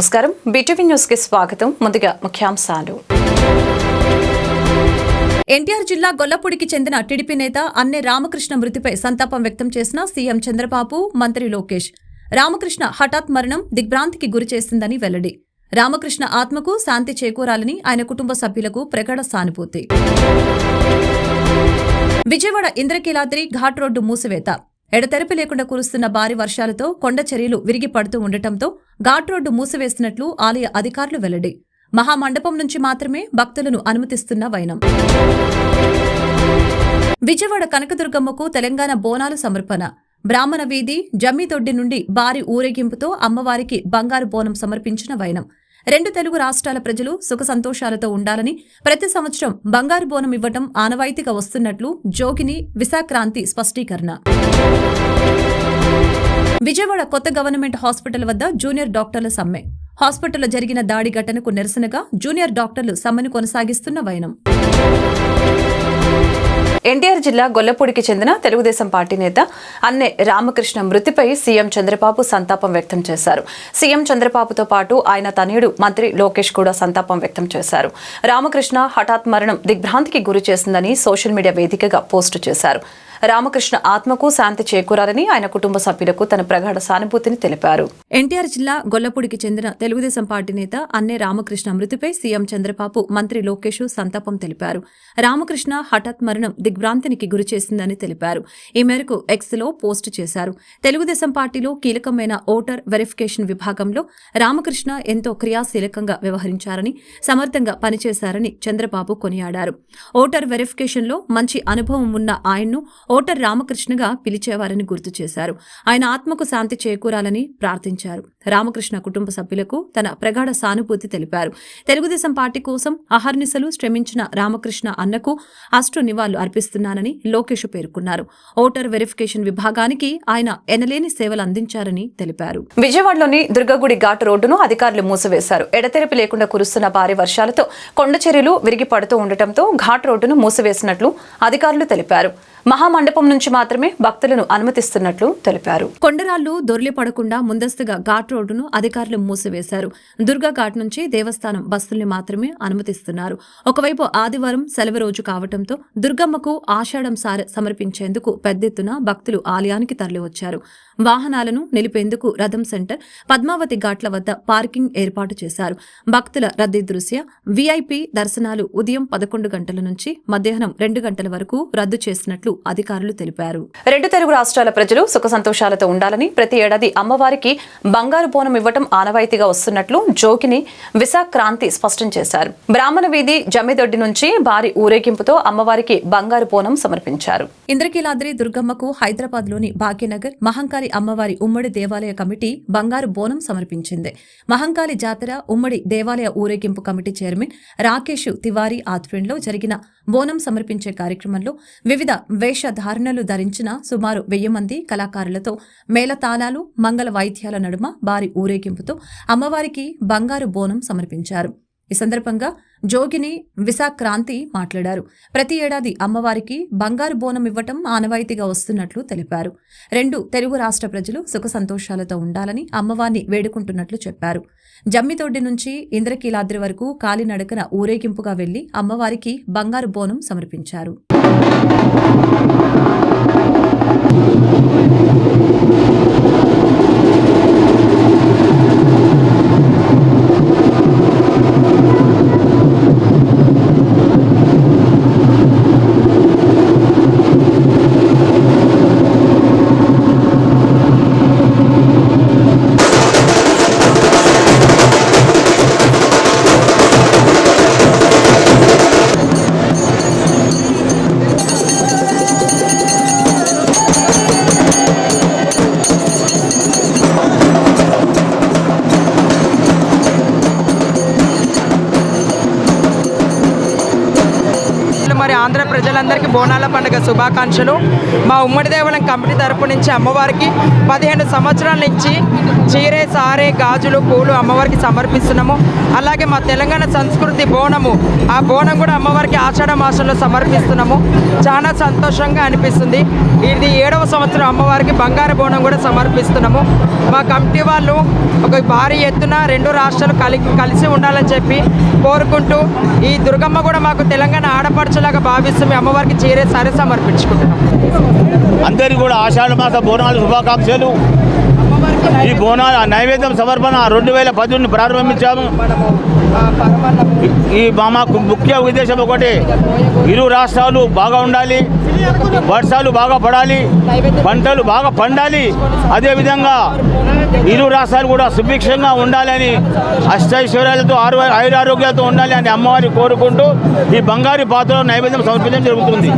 నమస్కారం BTV news కి స్వాగతం. ముందుగా ముఖ్యాంశాలు. ఎన్టీఆర్ జిల్లా గొల్లపూడికి చెందిన టీడీపీ నేత అన్నె రామకృష్ణ మృతిపై సంతాపం వ్యక్తం చేసిన సీఎం చంద్రబాబు, మంత్రి లోకేష్. రామకృష్ణ హఠాత్ మరణం దిగ్భ్రాంతికి గురిచేసిందని వెల్లడి. రామకృష్ణ ఆత్మకు శాంతి చేకూరాలని ఆయన కుటుంబ సభ్యులకు ప్రగాఢ సానుభూతి. విజయవాడ ఇంద్రకీలాద్రి ఘాట్ రోడ్డు మూసివేత. ఎడతెరిపి లేకుండా కురుస్తున్న భారీ వర్షాలతో కొండ చర్యలు విరిగి పడుతూ ఉండటంతో ఘాట్ రోడ్డు మూసివేస్తున్నట్లు ఆలయ అధికారులు వెల్లడి. మహామండపం నుంచి మాత్రమే భక్తులను అనుమతిస్తున్న వైనం. విజయవాడ కనకదుర్గమ్మకు తెలంగాణ బోనాలు సమర్పణ. బ్రాహ్మణ వీధి జమ్మిదొడ్డి నుండి భారీ ఊరేగింపుతో అమ్మవారికి బంగారు బోనం సమర్పించిన వైనం. 2 తెలుగు రాష్ట్రాల ప్రజలు సుఖ సంతోషాలతో ఉండాలని ప్రతి సంవత్సరం బంగారు బోనం ఇవ్వటం ఆనవాయితీగా వస్తున్నట్లు జోగిని విశాక్రాంతి స్పష్టీకరణ. విజయవాడ కొత్త గవర్నమెంట్ హాస్పిటల్ వద్ద జూనియర్ డాక్టర్ల సమ్మె. హాస్పిటల్లో జరిగిన దాడి ఘటనకు నిరసనగా జూనియర్ డాక్టర్లు సమ్మెను కొనసాగిస్తున్న వైనం. ఎన్టీఆర్ జిల్లా గొల్లపూడికి చెందిన తెలుగుదేశం పార్టీ నేత అన్నె రామకృష్ణ మృతిపై సీఎం చంద్రబాబు సంతాపం వ్యక్తం చేశారు. సీఎం చంద్రబాబుతో పాటు ఆయన తనయుడు మంత్రి లోకేష్ కూడా సంతాపం వ్యక్తం చేశారు. రామకృష్ణ హఠాత్ మరణం దిగ్భ్రాంతికి గురి చేసిందని సోషల్ మీడియా వేదికగా పోస్టు చేశారు. రామకృష్ణ ఆత్మకు శాంతి చేకూరాలని ఆయన కుటుంబ సభ్యులకు తన ప్రగాఢ సానుభూతిని తెలిపారు. ఎన్టీఆర్ జిల్లా గొల్లపూడికి చెందిన తెలుగుదేశం పార్టీ నేత అన్నె రామకృష్ణ మృతిపై సీఎం చంద్రబాబు, మంత్రి లోకేష్ సంతాపం తెలిపారు. రామకృష్ణ హఠాత్ మరణం దిగ్భ్రాంతికి గురిచేసిందని తెలిపారు. ఈ మేరకు ఎక్స్ లో పోస్టు చేశారు. తెలుగుదేశం పార్టీలో కీలకమైన ఓటర్ వెరిఫికేషన్ విభాగంలో రామకృష్ణ ఎంతో క్రియాశీలకంగా వ్యవహరించారని, సమర్థంగా పనిచేశారని చంద్రబాబు కొనియాడారు. ఓటర్ వెరిఫికేషన్ లో మంచి అనుభవం ఉన్న ఆయన్ను ఓటర్ రామకృష్ణగా పిలిచేవారని గుర్తు చేశారు. ఆయన ఆత్మకు శాంతి చేకూరాలని ప్రార్థించారు. రామకృష్ణ కుటుంబ సభ్యులకు తన ప్రగాఢ సానుభూతి తెలిపారు. తెలుగుదేశం పార్టీ కోసం అహర్నిశలు శ్రమించిన రామకృష్ణ అన్నకు అష్టు నివాళులు అర్పిస్తున్నానని లోకేష్ పేర్కొన్నారు. ఓటర్ వెరిఫికేషన్ విభాగానికి ఆయన ఎనలేని సేవలు అందించారని తెలిపారు. విజయవాడలోని దుర్గగుడి ఘాట్ రోడ్డును అధికారులు మూసివేశారు. ఎడతెరిపి లేకుండా కురుస్తున్న భారీ వర్షాలతో కొండ చర్యలు విరిగి పడుతూ ఉండటంతో ఘాట్ రోడ్డును మూసివేసినట్లు అధికారులు తెలిపారు. మహామండపం నుంచి మాత్రమే భక్తులను అనుమతిస్తున్నట్లు తెలిపారు. కొండరాళ్లు దొర్లిపడకుండా ముందస్తుగా ఘాట్ రోడ్డును అధికారులు మూసివేశారు. దుర్గా ఘాట్ నుంచి దేవస్థానం బస్సుల్ని మాత్రమే అనుమతిస్తున్నారు. ఒకవైపు ఆదివారం సెలవు రోజు కావడంతో దుర్గమ్మకు ఆషాఢం సారె సమర్పించేందుకు పెద్ద ఎత్తున భక్తులు ఆలయానికి తరలివచ్చారు. వాహనాలను నిలిపేందుకు రథం సెంటర్, పద్మావతి ఘాట్ల వద్ద పార్కింగ్ ఏర్పాటు చేశారు. భక్తుల రద్దీ దృష్ట్యా వీఐపీ దర్శనాలు ఉదయం 11 గంటల నుంచి మధ్యాహ్నం 2 గంటల వరకు రద్దు చేసినట్లు అధికారులు తెలిపారు. 2 తెలుగు రాష్ట్రాల ప్రజలు సుఖ సంతోషాలతో ఉండాలని ప్రతి ఏడాది అమ్మవారికి బంగారు బోనం ఇవ్వటం ఆనవాయితీగా వస్తున్నట్లు జోగిని విశాక్రాంతి స్పష్టం చేశారు. బ్రాహ్మణ వీధి జమ్మిదొడ్డి నుంచి భారీ ఊరేగింపుతో అమ్మవారికి బంగారు బోనం సమర్పించారు. ఇంద్రకీలాద్రి దుర్గమ్మకు హైదరాబాద్ లోని భాగ్యనగర్ మహంకాళి అమ్మవారి ఉమ్మడి దేవాలయ కమిటీ బంగారు బోనం సమర్పించింది. మహంకాళి జాతర ఉమ్మడి దేవాలయ ఊరేగింపు కమిటీ చైర్మన్ రాకేష్ తివారీ ఆధ్వర్యంలో జరిగిన బోనం సమర్పించే కార్యక్రమంలో వివిధ వేషధారణలు ధరించిన సుమారు 1000 మంది కళాకారులతో మేళతాళాలు, మంగళ వాయిద్యాల నడుమ భారీ ఊరేగింపుతో అమ్మవారికి బంగారు బోనం సమర్పించారు. ఈ సందర్భంగా జోగిని విశాక్రాంతి మాట్లాడారు. ప్రతి ఏడాది అమ్మవారికి బంగారు బోనం ఇవ్వటం ఆనవాయితీగా వస్తున్నట్లు తెలిపారు. 2 తెలుగు రాష్ట్ర ప్రజలు సుఖ సంతోషాలతో ఉండాలని అమ్మవారిని వేడుకుంటున్నట్లు చెప్పారు. జమ్మితోడ్డి నుంచి ఇంద్రకీలాద్రి వరకు కాలినడకన ఊరేగింపుగా వెళ్లి అమ్మవారికి బంగారు బోనం సమర్పించారు. భక్తులందరికీ బోనాల పండుగ శుభాకాంక్షలు. మా ఉమ్మడి దేవాలయం కమిటీ తరపు నుంచి అమ్మవారికి 15 సంవత్సరాల నుంచి చీరే సారే గాజులు పూలు అమ్మవారికి సమర్పిస్తున్నాము. అలాగే మా తెలంగాణ సంస్కృతి బోనము, ఆ బోనం కూడా అమ్మవారికి ఆషాఢ మాసంలో సమర్పిస్తున్నాము. చాలా సంతోషంగా అనిపిస్తుంది. ఇది 7వ సంవత్సరం అమ్మవారికి బంగారు బోనం కూడా సమర్పిస్తున్నాము. మా కమిటీ వాళ్ళు ఒక భారీ ఎత్తున 2 రాష్ట్రాలు కలిసి ఉండాలని చెప్పి కోరుకుంటూ, ఈ దుర్గమ్మ కూడా మాకు తెలంగాణ ఆడపడుచులాగా భావిస్తూ మీ అమ్మవారికి చీరే సారే సమర్పించుకుంటున్నాం. అందరికీ కూడా ఆషాఢ మాస బోనాలు శుభాకాంక్షలు. ఈ బోనాల నైవేద్యం సమర్పణ 2018 ప్రారంభించాము. ఈ మాకు ముఖ్య ఉద్దేశం ఒకటి, ఇరు రాష్ట్రాలు బాగా ఉండాలి, వర్షాలు బాగా పడాలి, పంటలు బాగా పండాలి, అదేవిధంగా ఇరు రాష్ట్రాలు కూడా సుభిక్షంగా ఉండాలని, అష్టైశ్వర్యాలతో ఆయురారోగ్యాలతో ఉండాలి అని అమ్మవారి కోరుకుంటూ ఈ బంగారు పాత్రలో నైవేద్యం సమర్పించడం జరుగుతుంది.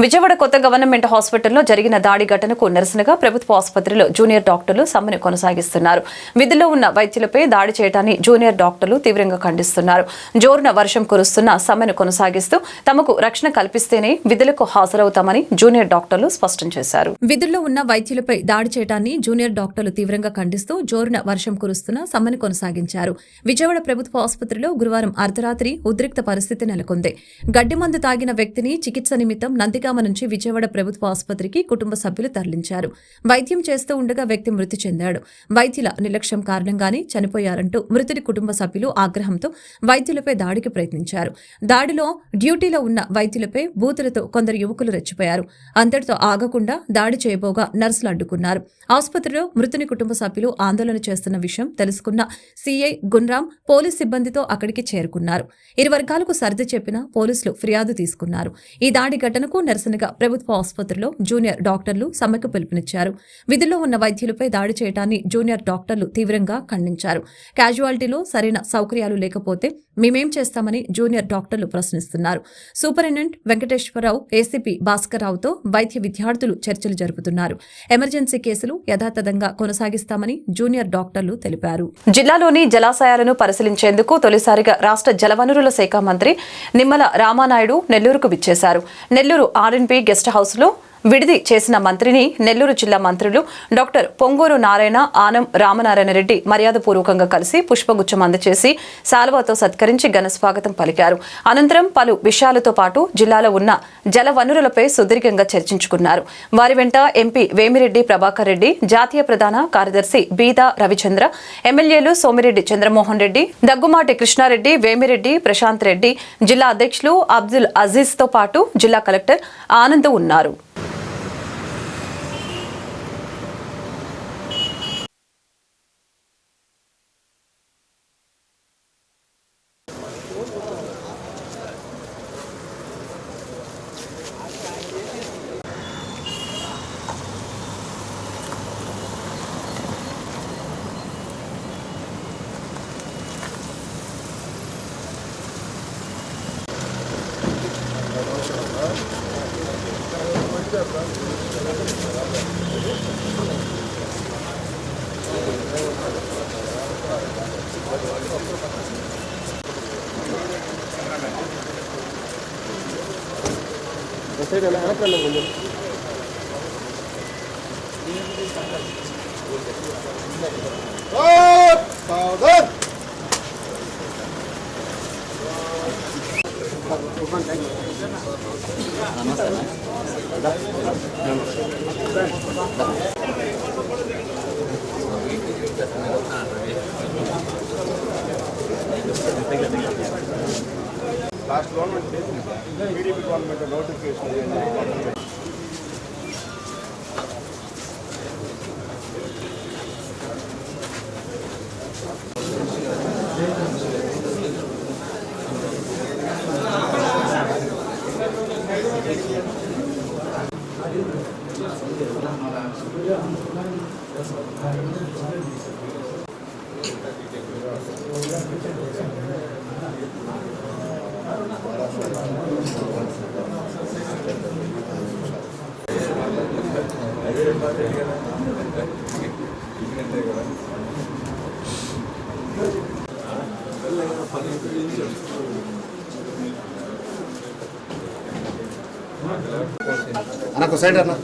విజయవాడ కొత్త గవర్నమెంట్ హాస్పిటల్లో జరిగిన దాడి ఘటనకు నిరసనగా ప్రభుత్వ ఆసుపత్రిలో జూనియర్ డాక్టర్లు సమ్మెను కొనసాగిస్తున్నారు. విధుల్లో ఉన్న వైద్యులపై దాడి చేయడాన్ని జూనియర్ డాక్టర్లు తీవ్రంగా ఖండిస్తున్నారు. జోరున వర్షం కురుస్తున్న సమ్మెను కొనసాగిస్తూ తమకు రక్షణ కల్పిస్తేనే విధులకు హాజరవుతామని జూనియర్ డాక్టర్లు స్పష్టం చేశారు. విధుల్లో ఉన్న వైద్యులపై దాడి చేయడాన్ని జూనియర్ డాక్టర్లు తీవ్రంగా ఖండిస్తూ జోరున వర్షం కురుస్తున్న సమ్మెను కొనసాగించారు. విజయవాడ ప్రభుత్వ ఆసుపత్రిలో గురువారం అర్ధరాత్రి ఉద్రిక్త పరిస్థితి నెలకొంది. గడ్డి మందు తాగిన వ్యక్తిని చికిత్స నిమిత్తం నందిగామ నుంచి విజయవాడ ప్రభుత్వ ఆసుపత్రికి కుటుంబ సభ్యులు తరలించారు. వైద్యం చేస్తూ ఉండగా వ్యక్తి మృతి చెందాడు. వైద్యుల నిర్లక్ష్యం కారణంగానే చనిపోయారంటూ మృతుడి కుటుంబ సభ్యులు ఆగ్రహంతో వైద్యులపై దాడికి ప్రయత్నించారు. దాడిలో డ్యూటీలో ఉన్న వైద్యులపై బూతులతో కొందరు యువకులు రెచ్చిపోయారు. అంతటితో ఆగకుండా దాడి చేయబోగా నర్సులు అడ్డుకున్నారు. ఆసుపత్రిలో మృతుని కుటుంబ సభ్యులు ఆందోళన చేస్తున్న విషయం తెలుసుకున్న సీఐ గున్రాం పోలీస్ సిబ్బందితో అక్కడికి చేరుకున్నారు. ఇరు వర్గాలకు సర్ది చెప్పిన పోలీసులు ఫిర్యాదు తీసుకున్నారు. ఈ దాడి ఘటనకు నిరసనగా ప్రభుత్వ ఆసుపత్రిలో జూనియర్ డాక్టర్లు సమ్మెకు పిలుపునిచ్చారు. విధుల్లో ఉన్న వైద్యులపై దాడి చేయడాన్ని జూనియర్ డాక్టర్లు తీవ్రంగా ఖండించారు. క్యాజువాలిటీలో సరైన సౌకర్యాలు లేకపోతే మేమేం చేస్తామని జూనియర్ డాక్టర్లు ప్రశ్నిస్తున్నారు. సూపరింటెండెంట్ వెంకటేశ్వరరావు, ఏసీపీ భాస్కర్ రావుతో వైద్య విద్యార్థులు చర్చలు జరుపుతున్నారు. ఎమర్జెన్సీ కేసులు యథాతథంగా కొనసాగిస్తామని జూనియర్ డాక్టర్లు తెలిపారు. జిల్లాలోని జలాశయాలను పరిశీలించేందుకు తొలిసారిగా రాష్ట్ర జలవనరుల శాఖ మంత్రి నిమ్మల రామానాయుడు నెల్లూరుకు విచ్చేశారు. నెల్లూరు ఆర్ఎన్బి గెస్ట్ హౌస్ లో విడిది చేసిన మంత్రిని నెల్లూరు జిల్లా మంత్రులు డాక్టర్ పొంగూరు నారాయణ, ఆనం రామనారాయణ రెడ్డి మర్యాదపూర్వకంగా కలిసి పుష్పగుచ్చం అందజేసి శాలువాతో సత్కరించి ఘన స్వాగతం పలికారు. అనంతరం పలు విషయాలతో పాటు జిల్లాలో ఉన్న జల వనరులపై సుదీర్ఘంగా చర్చించుకున్నారు. వారి వెంట ఎంపీ వేమిరెడ్డి ప్రభాకర్ రెడ్డి, జాతీయ ప్రధాన కార్యదర్శి బీదా రవిచంద్ర, ఎమ్మెల్యేలు సోమిరెడ్డి చంద్రమోహన్ రెడ్డి, దగ్గుమాటి కృష్ణారెడ్డి, వేమిరెడ్డి ప్రశాంత్ రెడ్డి, జిల్లా అధ్యక్షులు అబ్దుల్ అజీజ్ తో పాటు జిల్లా కలెక్టర్ ఆనంద్ ఉన్నారు. Last government TDP government notification అన్న ఒక సైడ్ అన్న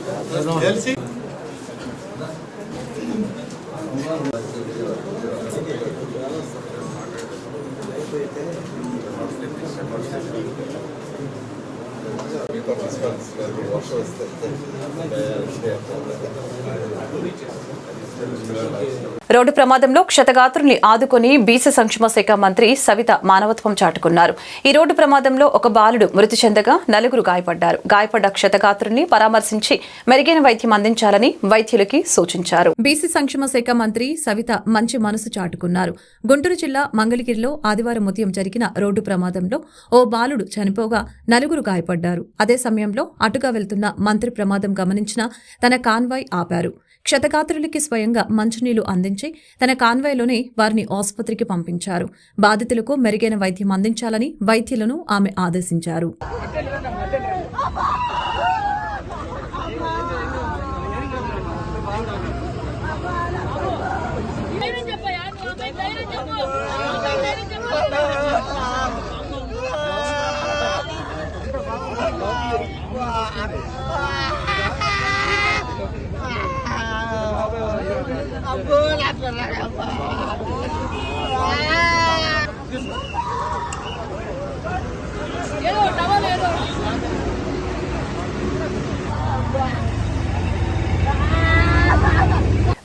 రోడ్డు ప్రమాదంలో క్షతగాత్రుల్ని ఆదుకొని బీసీ సంక్షేమ శాఖ మంత్రి సవిత మానవత్వం చాటుకున్నారు. ఈ రోడ్డు ప్రమాదంలో ఒక బాలుడు మృతి చెందగా 4 గాయపడ్డారు. గాయపడ్డ క్షతగాత్రుల్ని పరామర్శించి మెరుగైన వైద్యం అందించాలని వైద్యులకి సూచించారు. బీసీ సంక్షేమ శాఖ మంత్రి సవిత మంచి మనసు చాటుకున్నారు. గుంటూరు జిల్లా మంగళగిరిలో ఆదివారం ఉదయం జరిగిన రోడ్డు ప్రమాదంలో ఓ బాలుడు చనిపోగా 4 గాయపడ్డారు. అదే సమయంలో అటుగా వెళ్తున్న మంత్రి ప్రమాదం గమనించిన తన కాన్వాయ్ ఆపారు. క్షతగాత్రులకి స్వయంగా మంచినీళ్లు అందించి తన కాన్వాయ్లోనే వారిని ఆసుపత్రికి పంపించారు. బాధితులకు మెరుగైన వైద్యం అందించాలని వైద్యులను ఆమె ఆదేశించారు.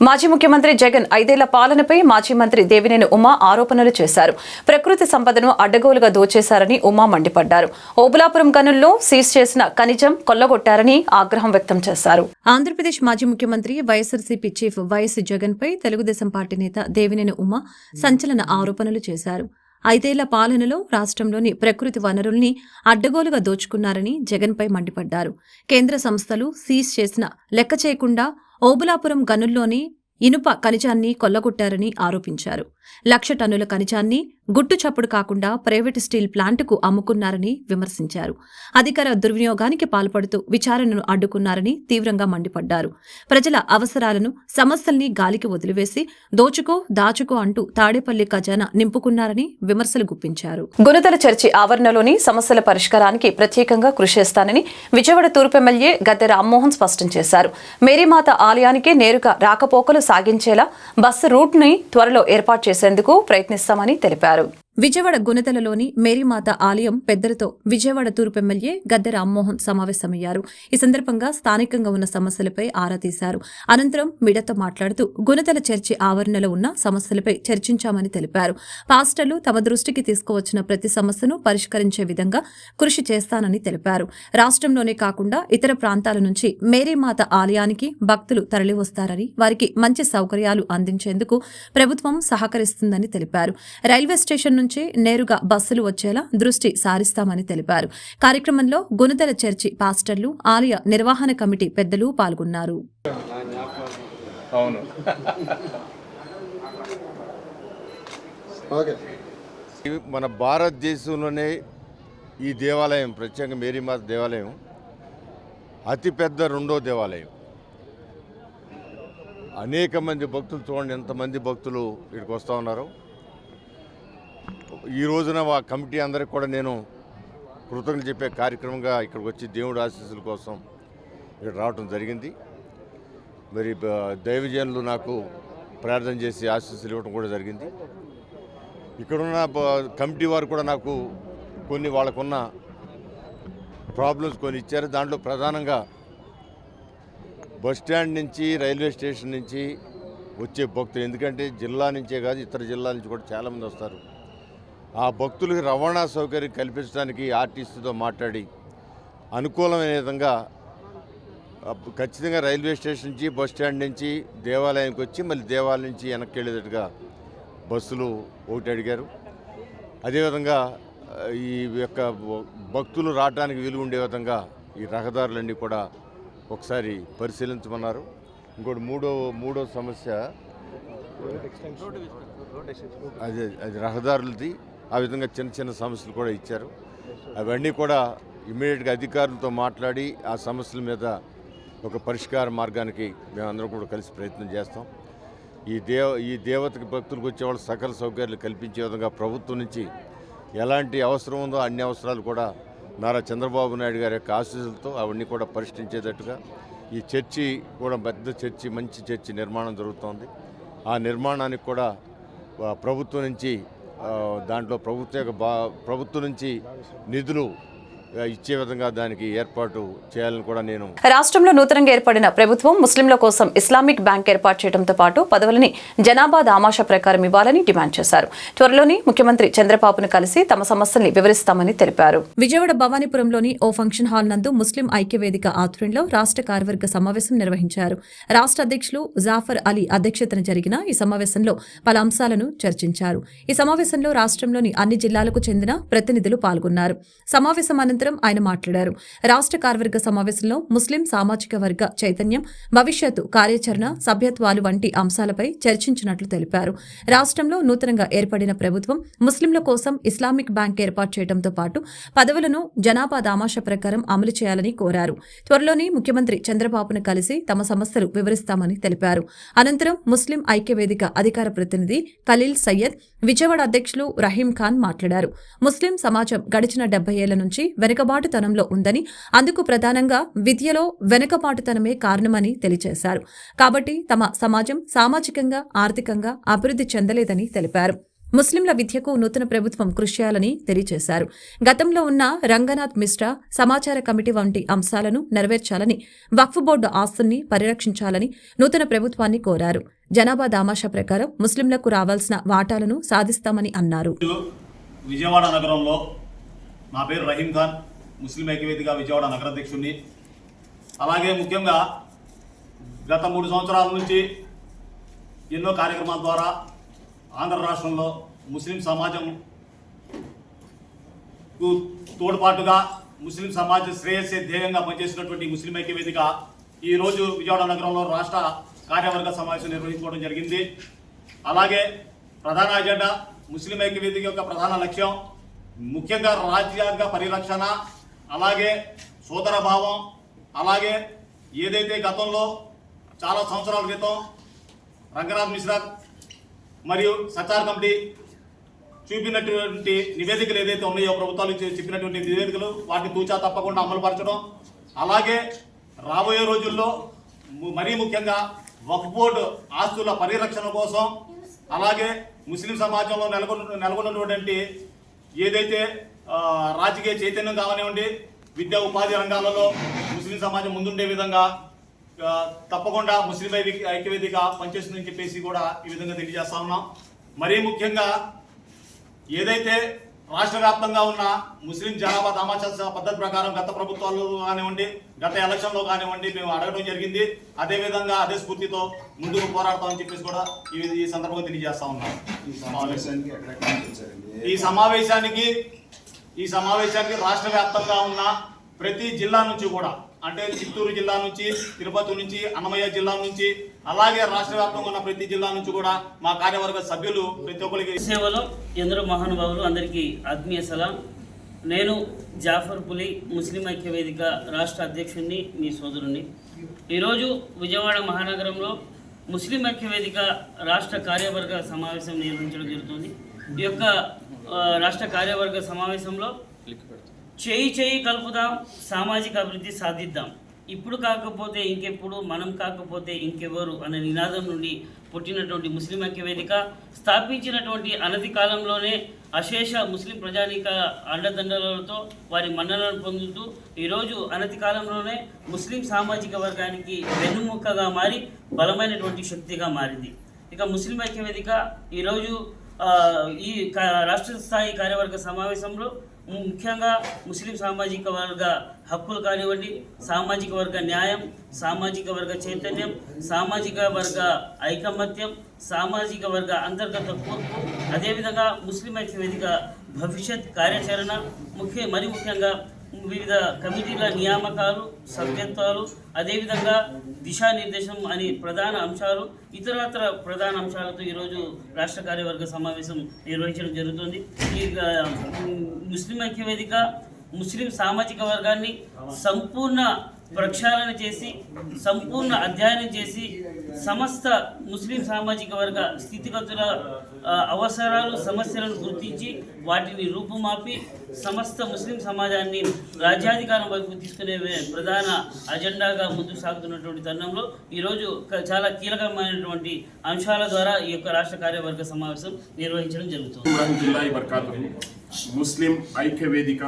మాజీ ముఖ్యమంత్రి జగన్ 5 ఏళ్ల పాలనపై మాజీ మంత్రి దేవినేని ఉమా ఆరోపణలు చేశారు. ప్రకృతి సంపదను అడ్డగోలుగా దోచేశారని ఉమా మండిపడ్డారు. ఓబులాపురం గనుల్లో సీజ్ చేసిన ఖనిజం కొల్లగొట్టారని ఆగ్రహం వ్యక్తం చేశారు. ఆంధ్రప్రదేశ్ మాజీ ముఖ్యమంత్రి వైఎస్ఆర్సీపీ చీఫ్ వైఎస్ జగన్ పై తెలుగుదేశం పార్టీ నేత దేవినేని ఉమా సంచలన ఆరోపణలు చేశారు. 5 ఏళ్ల పాలనలో రాష్ట్రంలోని ప్రకృతి వనరుల్ని అడ్డగోలుగా దోచుకున్నారని జగన్పై మండిపడ్డారు. కేంద్ర సంస్థలు సీజ్ చేసిన లెక్క చేయకుండా ఓబులాపురం గనుల్లోని ఇనుప ఖనిజాన్ని కొల్లగొట్టారని ఆరోపించారు. 1,00,000 టన్నుల ఖనిజాన్ని గుట్టు చప్పుడు కాకుండా ప్రైవేటు స్టీల్ ప్లాంటుకు అమ్ముకున్నారని విమర్శించారు. అధికార దుర్వినియోగానికి పాల్పడుతూ విచారణను అడ్డుకున్నారని తీవ్రంగా మండిపడ్డారు. ప్రజల అవసరాలను సమస్యల్ని గాలికి వదిలివేసి దోచుకో దాచుకో అంటూ తాడేపల్లి ఖజానా నింపుకున్నారని విమర్శలు గుప్పించారు. గుణదల చర్చి ఆవరణలోని సమస్యల పరిష్కారానికి ప్రత్యేకంగా కృషి చేస్తానని విజయవాడ తూర్పు ఎమ్మెల్యే గద్దె రామ్మోహన్ స్పష్టం చేశారు. మేరీమాత ఆలయానికి నేరుగా రాకపోకలు సాగించేలా బస్సు రూట్ ని త్వరలో ఏర్పాటు చేసేందుకు ప్రయత్నిస్తామని తెలిపారు. విజయవాడ గుణదలలోని మేరీమాత ఆలయం పెద్దలతో విజయవాడ తూర్పు ఎమ్మెల్యే గద్దె రామ్మోహన్ సమావేశమయ్యారు. ఈ సందర్భంగా స్థానికంగా ఉన్న సమస్యలపై ఆరా తీశారు. అనంతరం మీడియాతో మాట్లాడుతూ గుణదల చర్చి ఆవరణలో ఉన్న సమస్యలపై చర్చించామని తెలిపారు. పాస్టర్లు తమ దృష్టికి తీసుకువచ్చిన ప్రతి సమస్యను పరిష్కరించే విధంగా కృషి చేస్తానని తెలిపారు. రాష్ట్రంలోనే కాకుండా ఇతర ప్రాంతాల నుంచి మేరీమాత ఆలయానికి భక్తులు తరలివస్తారని వారికి మంచి సౌకర్యాలు అందించేందుకు ప్రభుత్వం సహకరిస్తుందని తెలిపారు. రైల్వే స్టేషన్ నుంచి నేరుగా బస్సులు వచ్చేలా దృష్టి సారిస్తామని తెలిపారు. కార్యక్రమంలో గుణదల చర్చి పాస్టర్లు, ఆలయ నిర్వహణ కమిటీ పెద్దలు పాల్గొన్నారు. మన భారతదేశంలోనే ఈ దేవాలయం, ప్రత్యేకంగా మేరీమాత దేవాలయం అతిపెద్ద 2వ దేవాలయం. అనేక మంది భక్తులు, చూడండి ఎంతమంది భక్తులు ఇక్కడికి వస్తూ ఉన్నారు. ఈ రోజున ఆ కమిటీ అందరికి కూడా నేను కృతజ్ఞతలు చెప్పే కార్యక్రమంగా ఇక్కడికి వచ్చి దేవుడి ఆశీస్సుల కోసం ఇక్కడ రావడం జరిగింది. మరి దైవజనులు నాకు ప్రార్థన చేసి ఆశీస్సులు ఇవ్వడం కూడా జరిగింది. ఇక్కడున్న కమిటీ వారు కూడా నాకు కొన్ని వాళ్ళకున్న ప్రాబ్లమ్స్ కొన్ని ఇచ్చారు. దాంట్లో ప్రధానంగా బస్టాండ్ నుంచి, రైల్వే స్టేషన్ నుంచి వచ్చే భక్తులు, ఎందుకంటే జిల్లా నుంచే కాదు ఇతర జిల్లాల నుంచి కూడా చాలామంది వస్తారు. ఆ భక్తులకు రవాణా సౌకర్యం కల్పించడానికి ఆర్టీసీతో మాట్లాడి అనుకూలమైన విధంగా ఖచ్చితంగా రైల్వే స్టేషన్ నుంచి, బస్టాండ్ నుంచి దేవాలయానికి వచ్చి మళ్ళీ దేవాలయం నుంచి వెనక్కి వెళ్ళేటట్టుగా బస్సులు ఒకటి అడిగారు. అదేవిధంగా ఈ యొక్క భక్తులు రావడానికి వీలు ఉండే విధంగా ఈ రహదారులన్నీ కూడా ఒకసారి పరిశీలించమన్నారు. ఇంకోటి మూడో సమస్య అది రహదారులది. ఆ విధంగా చిన్న చిన్న సమస్యలు కూడా ఇచ్చారు. అవన్నీ కూడా ఇమ్మీడియట్గా అధికారులతో మాట్లాడి ఆ సమస్యల మీద ఒక పరిష్కార మార్గానికి మేమందరం కూడా కలిసి ప్రయత్నం చేస్తాం. ఈ దేవతకి భక్తులకు వచ్చేవాళ్ళు సకల సౌకర్యాలు కల్పించే విధంగా ప్రభుత్వం నుంచి ఎలాంటి అవసరం ఉందో అన్ని అవసరాలు కూడా నారా చంద్రబాబు నాయుడు గారి యొక్క ఆశీస్సులతో అవన్నీ కూడా పరిష్కరించేటట్టుగా ఈ చర్చి కూడా పెద్ద చర్చి, మంచి చర్చి నిర్మాణం జరుగుతోంది. ఆ నిర్మాణానికి కూడా ప్రభుత్వం నుంచి దాంట్లో ప్రభుత్వం నుంచి నిధులు ఇచ్చే విధంగా దానికి ఏర్పాటు చేయాలని కూడా నేను రాష్ట్రంలో నూతనంగా ఏర్పడిన ప్రభుత్వం ముస్లింల కోసం ఇస్లామిక్ బ్యాంక్ ఏర్పాటు చేయడంతో పాటు పదవులని జనాభా దామాషా ప్రకారం ఇవ్వాలని డిమాండ్ చేశారు. త్వరలోని ముఖ్యమంత్రి చంద్రబాబును కలిసి తమ సమస్యల్ని వివరిస్తామని తెలిపారు. విజయవాడ భవానీపురంలోని ఓ ఫంక్షన్ హాల్ నందు ముస్లిం ఐక్యవేదిక ఆధ్వర్యంలో రాష్ట్ర కార్యవర్గ సమావేశం నిర్వహించారు. రాష్ట్ర అధ్యక్షులు జాఫర్ అలీ అధ్యక్షతన జరిగిన ఈ సమావేశంలో పలు అంశాలను చర్చించారు. ఈ సమావేశంలో రాష్ట్రంలోని అన్ని జిల్లాలకు చెందిన ప్రతినిధులు పాల్గొన్నారు. సమావేశం అనంతరం ఆయన మాట్లాడారు. రాష్ట్ర కార్యవర్గ సమావేశంలో ముస్లిం సామాజిక వర్గ చైతన్యం, భవిష్యత్తు కార్యాచరణ, సభ్యత్వాలు వంటి అంశాలపై చర్చించినట్లు తెలిపారు. రాష్ట్రంలో నూతనంగా ఏర్పడిన ప్రభుత్వం ముస్లింల కోసం ఇస్లామిక్ బ్యాంక్ ఏర్పాటు చేయడంతో పాటు పదవులను జనాభా దామాషా ప్రకారం అమలు చేయాలని కోరారు. త్వరలోనే ముఖ్యమంత్రి చంద్రబాబును కలిసి తమ సమస్యలు వివరిస్తామని తెలిపారు. అనంతరం ముస్లిం ఐక్యవేదిక అధికార ప్రతినిధి ఖలీల్ సయ్యద్, విజయవాడ అధ్యక్షులు రహీం ఖాన్ మాట్లాడారు. ముస్లిం సమాజం గడిచిన 70 ఏళ్ల నుంచి వెనుకబాటుతనంలో ఉందని, అందుకు ప్రధానంగా విద్యలో వెనుకబాటుతనమే కారణమని తెలియజేశారు. కాబట్టి తమ సమాజం సామాజికంగా, ఆర్థికంగా అభివృద్ధి చెందలేదని తెలిపారు. ముస్లింల విద్యకు నూతన ప్రభుత్వం కృషి చేయాలని తెలియజేశారు. గతంలో ఉన్న రంగనాథ్ మిశ్రా సమాచార కమిటీ వంటి అంశాలను నెరవేర్చాలని, వక్ఫ్ బోర్డు ఆస్తుల్ని పరిరక్షించాలని నూతన ప్రభుత్వాన్ని కోరారు. జనాభా దామాషా ప్రకారం ముస్లింలకు రావాల్సిన వాటాలను సాధిస్తామని అన్నారు. విజయవాడ నగరంలో నా పేరు రహీం ఖాన్, ముస్లిం ఐక్యవేదిక విజయవాడ నగరాధ్యక్షుడిని. అలాగే ముఖ్యంగా గత 3 సంవత్సరాల నుంచి ఎన్నో కార్యక్రమాల ద్వారా ఆంధ్ర రాష్ట్రంలో ముస్లిం సమాజంకు తోడ్పాటుగా ముస్లిం సమాజ శ్రేయస్సే ధ్యేయంగా పనిచేసినటువంటి ముస్లిం ఐక్యవేదిక ఈరోజు విజయవాడ నగరంలో రాష్ట్ర కార్యవర్గ సమావేశం నిర్వహించుకోవడం జరిగింది. అలాగే ప్రధాన అజెండా ముస్లిం ఐక్యవేదిక యొక్క ప్రధాన లక్ష్యం ముఖ్యంగా రాజ్యాంగ పరిరక్షణ, అలాగే సోదర భావం, అలాగే ఏదైతే గతంలో చాలా సంవత్సరాల క్రితం రంగనాథ్ మిశ్రా మరియు సచార్ కమిటీ చూపినటువంటి నివేదికలు ఏదైతే ఉన్నాయో, ప్రభుత్వాలు చెప్పినటువంటి నివేదికలు, వాటిని తూచా తప్పకుండా అమలుపరచడం, అలాగే రాబోయే రోజుల్లో మరీ ముఖ్యంగా వక్ఫ్ బోర్డు ఆస్తుల పరిరక్షణ కోసం, అలాగే ముస్లిం సమాజంలో నెలకొన్నటువంటి ఏదైతే రాజకీయ చైతన్యం కావనివ్వండి, విద్యా ఉపాధి రంగాలలో ముస్లిం సమాజం ముందుండే విధంగా తప్పకుండా ముస్లిం ఐక్యవేదిక పనిచేస్తుందని చెప్పేసి కూడా ఈ విధంగా తెలియజేస్తా ఉన్నాం. మరీ ముఖ్యంగా ఏదైతే రాష్ట్ర వ్యాప్తంగా ఉన్న ముస్లిం జనాభా దామాషా పద్ధతి ప్రకారం గత ప్రభుత్వాలు కానివ్వండి, గత ఎలక్షన్లో కానివ్వండి మేము అడగడం జరిగింది. అదేవిధంగా అదే స్ఫూర్తితో ముందుకు పోరాడతామని చెప్పేసి కూడా ఈ సందర్భంగా తెలియజేస్తా ఉన్నాం. ఈ సమావేశానికి రాష్ట్ర వ్యాప్తంగా ఉన్న ప్రతి జిల్లా నుంచి కూడా, అంటే చిత్తూరు జిల్లా నుంచి, తిరుపతి నుంచి, అన్నమయ్య జిల్లా నుంచి, అలాగే రాష్ట్ర వ్యాప్తంగా ఉన్న ప్రతి జిల్లా నుంచి కూడా మా కార్యవర్గ సభ్యులు ప్రతి ఒక్కరికి సేవలో ఎందరో మహానుభావులు, అందరికీ ఆత్మీయ సలాం. నేను జాఫర్ పులి, ముస్లిం ఐక్యవేదిక రాష్ట్ర అధ్యక్షుడిని, మీ సోదరుణ్ణి. ఈరోజు విజయవాడ మహానగరంలో ముస్లిం ఐక్యవేదిక రాష్ట్ర కార్యవర్గ సమావేశం నిర్వహించడం జరుగుతుంది. ఈ యొక్క రాష్ట్ర కార్యవర్గ సమావేశంలో చేయి కలుపుదాం, సామాజిక అభివృద్ధి సాధిద్దాం, ఇప్పుడు కాకపోతే ఇంకెప్పుడు, మనం కాకపోతే ఇంకెవరు అనే నినాదం నుండి పుట్టినటువంటి ముస్లిం ఐక్యవేదిక స్థాపించినటువంటి అనతి కాలంలోనే అశేష ముస్లిం ప్రజానీక అండదండలతో వారి మన్ననలను పొందుతూ ఈరోజు అనతి కాలంలోనే ముస్లిం సామాజిక వర్గానికి వెన్నుముక్కగా మారి బలమైనటువంటి శక్తిగా మారింది. ఇక ముస్లిం ఐక్యవేదిక ఈరోజు ఈ రాష్ట్ర స్థాయి కార్యవర్గ సమావేశంలో ముఖ్యంగా ముస్లిం సామాజిక వర్గ హక్కులు కానివ్వండి, సామాజిక వర్గ న్యాయం, సామాజిక వర్గ చైతన్యం, సామాజిక వర్గ ఐకమత్యం, సామాజిక వర్గ అంతర్గత కూర్పు, అదేవిధంగా ముస్లిం ఐక్యవేదిక భవిష్యత్ కార్యాచరణ, మరీ ముఖ్యంగా వివిధ కమిటీల నియామకాలు, సభ్యత్వాలు, అదేవిధంగా దిశానిర్దేశం అని ప్రధాన అంశాలు, ఇతరత్ర ప్రధాన అంశాలతో ఈరోజు రాష్ట్ర కార్యవర్గ సమావేశం నిర్వహించడం జరుగుతుంది. ఈ ముస్లిం ఐక్యవేదిక ముస్లిం సామాజిక వర్గాన్ని సంపూర్ణ ప్రక్షాళన చేసి సంపూర్ణ అధ్యయనం చేసి సమస్త ముస్లిం సామాజిక వర్గ స్థితిగతుల అవసరాలు సమస్యలను గుర్తించి వాటిని రూపుమాపి సమస్త ముస్లిం సమాజాన్ని రాజ్యాధికారం వైపు తీసుకునే ప్రధాన అజెండాగా ముందుకు సాగుతున్నటువంటి తరుణంలో ఈరోజు చాలా కీలకమైనటువంటి అంశాల ద్వారా ఈ యొక్క రాష్ట్ర కార్యవర్గ సమావేశం నిర్వహించడం జరుగుతుంది. ముస్లిం ఐక్య వేదిక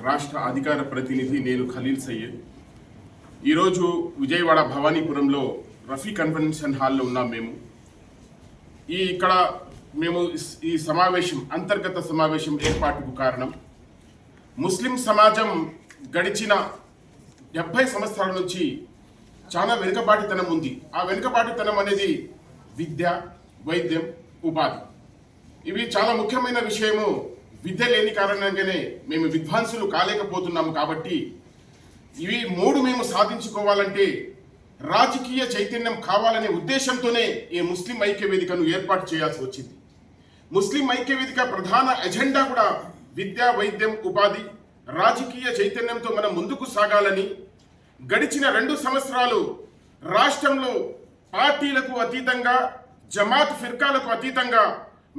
రాష్ట్ర అధికార ప్రతినిధి నేను ఖలీల్ సయ్యద్. ఈరోజు విజయవాడ భవానీపురంలో రఫీ కన్వెన్షన్ హాల్లో ఉన్నాం. మేము ఈ సమావేశం అంతర్గత సమావేశం ఏర్పాటుకు కారణం ముస్లిం సమాజం గడిచిన 70 సంవత్సరాల నుంచి చాలా వెనుకబాటుతనం ఉంది. ఆ వెనుకబాటుతనం అనేది విద్య, వైద్యం, ఉపాధి. ఇవి చాలా ముఖ్యమైన విషయము. విద్య లేని కారణంగానే మేము విద్వాంసులు కాలేకపోతున్నాము. కాబట్టి ఇవి 3 మేము సాధించుకోవాలంటే రాజకీయ చైతన్యం కావాలనే ఉద్దేశంతోనే ఈ ముస్లిం ఐక్య వేదికను ఏర్పాటు చేయాల్సి వచ్చింది. ముస్లిం ఐక్య వేదిక ప్రధాన ఎజెండా కూడా విద్య, వైద్యం, ఉపాధి, రాజకీయ చైతన్యంతో మనం ముందుకు సాగాలని. గడిచిన 2 సంవత్సరాలు రాష్ట్రంలో పార్టీలకు అతీతంగా, జమాత్ ఫిర్కాలకు అతీతంగా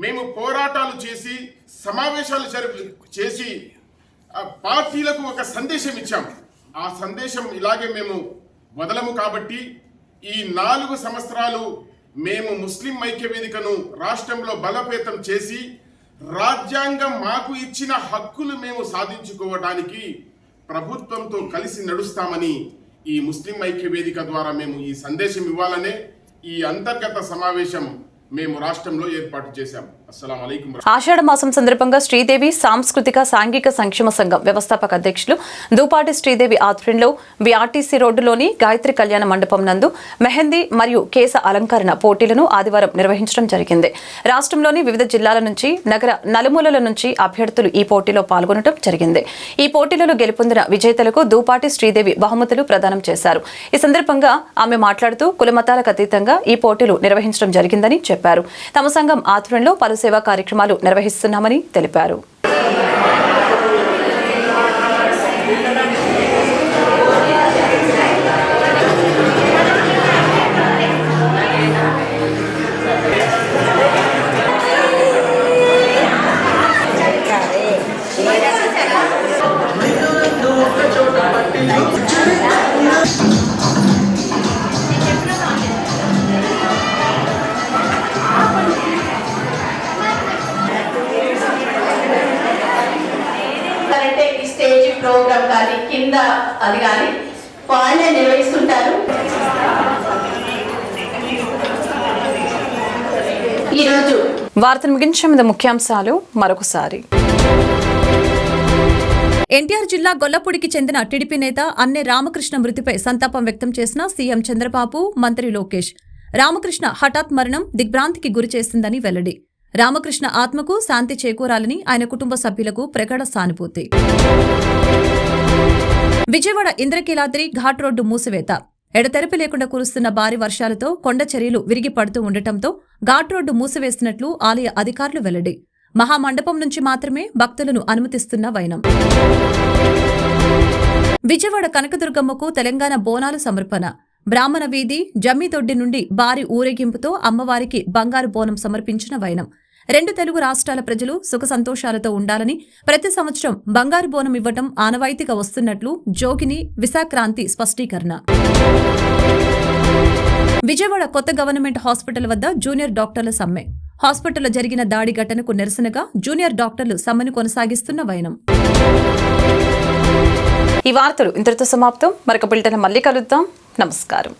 మేము పోరాటాలు చేసి, సమావేశాలు చేసి పార్టీలకు ఒక సందేశం ఇచ్చాం. ఆ సందేశం ఇలాగే మేము వదలము. కాబట్టి ఈ 4 సంవత్సరాలు మేము ముస్లిం ఐక్య వేదికను రాష్ట్రంలో బలోపేతం చేసి రాజ్యాంగం మాకు ఇచ్చిన హక్కులు మేము సాధించుకోవడానికి ప్రభుత్వంతో కలిసి నడుస్తామని ఈ ముస్లిం ఐక్య వేదిక ద్వారా మేము ఈ సందేశం ఇవ్వాలనే ఈ అంతర్గత సమావేశం మేము రాష్ట్రంలో ఏర్పాటు చేశాం. అస్సలాము అలైకుం. ఆషాఢ మాసం సందర్భంగా శ్రీదేవి సాంస్కృతిక సాంఘిక సంక్షేమ సంఘం వ్యవస్థాపక అధ్యక్షులు దూపాటి శ్రీదేవి ఆధ్వర్యంలో BRTC రోడ్డులోని గాయత్రి కళ్యాణ మండపం నందు మెహందీ మరియు కేశ అలంకరణ పోటీలను ఆదివారం నిర్వహించడం జరిగింది. రాష్ట్రంలోని వివిధ జిల్లాల నుంచి, నగర నలుమూలల నుంచి అభ్యర్థులు ఈ పోటీలో పాల్గొనడం జరిగింది. ఈ పోటీలలో గెలుపొందిన విజేతలకు దూపాటి శ్రీదేవి బహుమతులు ప్రదానం చేశారు. ఈ సందర్భంగా ఆమె మాట్లాడుతూ కులమతాలకు అతీతంగా ఈ పోటీలు నిర్వహించడం జరిగిందని చెప్పారు. తమ సంఘం ఆధ్వర్యంలో పలు సేవా కార్యక్రమాలు నిర్వహిస్తున్నామని తెలిపారు. ప్రోగ్రామ్ కానీ కింద అది కానీ వాళ్ళే నిర్వహిస్తుంటారు. ఈరోజు వార్తను ముగించే ముందు ముఖ్యాంశాలు మరొకసారి. ఎన్టీఆర్ జిల్లా గొల్లపూడికి చెందిన టీడీపీ నేత అన్నె రామకృష్ణ మృతిపై సంతాపం వ్యక్తం చేసిన సీఎం చంద్రబాబు, మంత్రి లోకేష్. రామకృష్ణ హఠాత్ మరణం దిగ్భ్రాంతికి గురిచేసిందని వెల్లడి. రామకృష్ణ ఆత్మకు శాంతి చేకూరాలని ఆయన కుటుంబ సభ్యులకు ప్రగాఢ సానుభూతి. విజయవాడ ఇంద్రకీలాద్రి ఘాట్ రోడ్డు మూసివేత. ఎడతెరపి లేకుండా కురుస్తున్న భారీ వర్షాలతో కొండ చర్యలు విరిగి పడుతూ ఉండటంతో ఘాట్ రోడ్డు మూసివేసినట్లు ఆలయ అధికారులు వెల్లడి. మహామండపం నుంచి మాత్రమే భక్తులను అనుమతిస్తున్న వైనం. విజయవాడ కనకదుర్గమ్మకు తెలంగాణ బోనాలు సమర్పణ. బ్రాహ్మణ వీధి, జమ్మిదొడ్డి నుండి భారీ ఊరేగింపుతో అమ్మవారికి బంగారు బోనం సమర్పించిన వైనం. 2 తెలుగు రాష్ట్రాల ప్రజలు సుఖ సంతోషాలతో ఉండాలని ప్రతి సంవత్సరం బంగారు బోనం ఇవ్వటం ఆనవాయితీగా వస్తున్నట్లు జోగిని విశాఖాంతి స్పష్టీకరణ. విజయవాడ కొత్త గవర్నమెంట్ హాస్పిటల్ వద్ద జూనియర్ డాక్టర్ల సమ్మె. హాస్పిటల్లో జరిగిన దాడి ఘటనకు నిరసనగా జూనియర్ డాక్టర్లు సమ్మెను కొనసాగిస్తున్న వైనం. ఈ వార్తలు ఇంతటితో సమాప్తం. మరొక బులెటిన్ మళ్ళీ కలుద్దాం. నమస్కారం.